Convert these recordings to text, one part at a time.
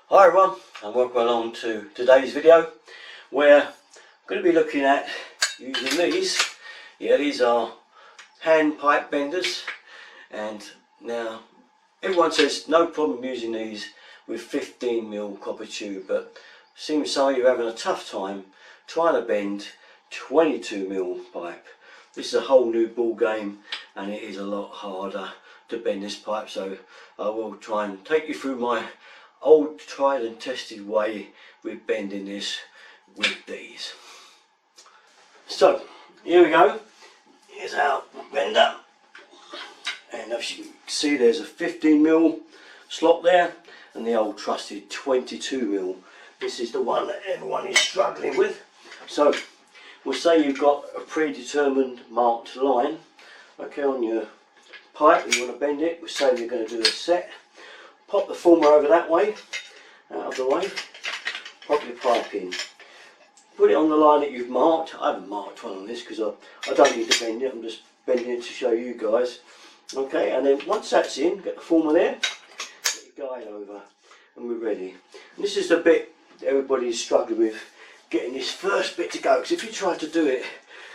Hi everyone, and welcome along to today's video where I'm going to be looking at using these. Yeah, these are hand pipe benders, and now everyone says no problem using these with 15mm copper tube, but seems some of you are having a tough time trying to bend 22mm pipe. This is a whole new ball game, and it is a lot harder to bend this pipe, so I will try and take you through my old tried and tested way with bending this with these. So here we go, here's our bender, and as you can see there's a 15mm slot there and the old trusted 22mm. This is the one that everyone is struggling with. So we'll say you've got a predetermined marked line, okay, on your pipe, you want to bend it. We'll say you're going to do a set. Pop the former over that way, out of the way, pop your pipe in. Put it on the line that you've marked. I haven't marked one on this because I don't need to bend it, I'm just bending it to show you guys. Okay, and then once that's in, get the former there, get your guide over, and we're ready. And this is the bit that everybody's struggling with, getting this first bit to go, because if you try to do it,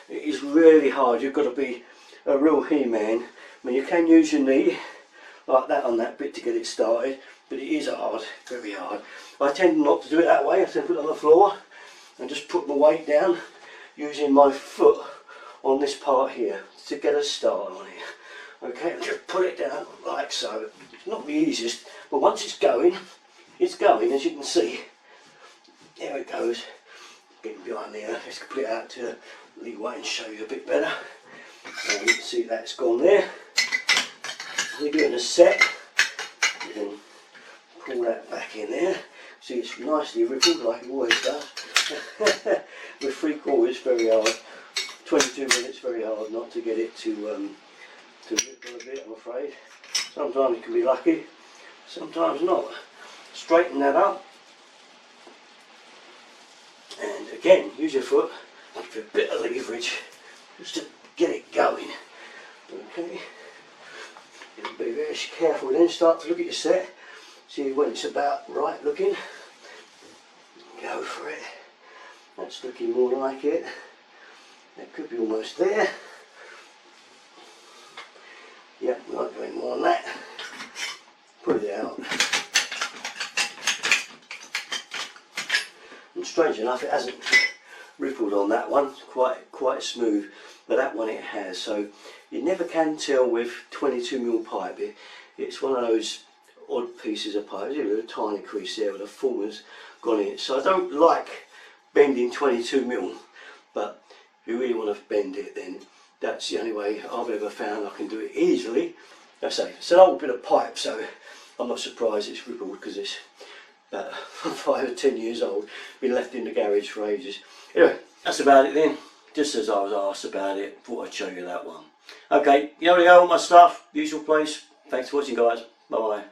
it is really hard. You've got to be a real he-man. I mean, you can use your knee like that on that bit to get it started, but it is hard, very hard. I tend not to do it that way. I tend to put it on the floor and just put my weight down using my foot on this part here to get a start on it. Okay, and just put it down like so. It's not the easiest, but once it's going, as you can see. There it goes. Getting behind there, let's put it out to leeway and show you a bit better. And you can see that's gone there. We're doing a set, you can pull that back in there. See, it's nicely rippled like it always does. With 3/4 it's very hard, 22 minutes very hard not to get it to ripple a bit, I'm afraid. Sometimes you can be lucky, sometimes not. Straighten that up, and again use your foot for a bit of leverage just to get it going. Okay. Be very careful, then start to look at your set, see when it's about right looking, go for it. That's looking more like it, that could be almost there. Yep, not going more than that. Put it out. And strange enough, it hasn't rippled on that one, quite smooth, but that one it has. So you never can tell with 22mm pipe. It's one of those odd pieces of pipe. There's a tiny crease there where the former's gone in. So I don't like bending 22mm, but if you really want to bend it, then that's the only way I've ever found I can do it easily. I say it's an old bit of pipe, so I'm not surprised it's rippled because it's about 5 or 10 years old. Been left in the garage for ages. Anyway, that's about it then. Just as I was asked about it, thought I'd show you that one. Okay, you know where to go, all my stuff, usual place. Thanks for watching, guys. Bye bye.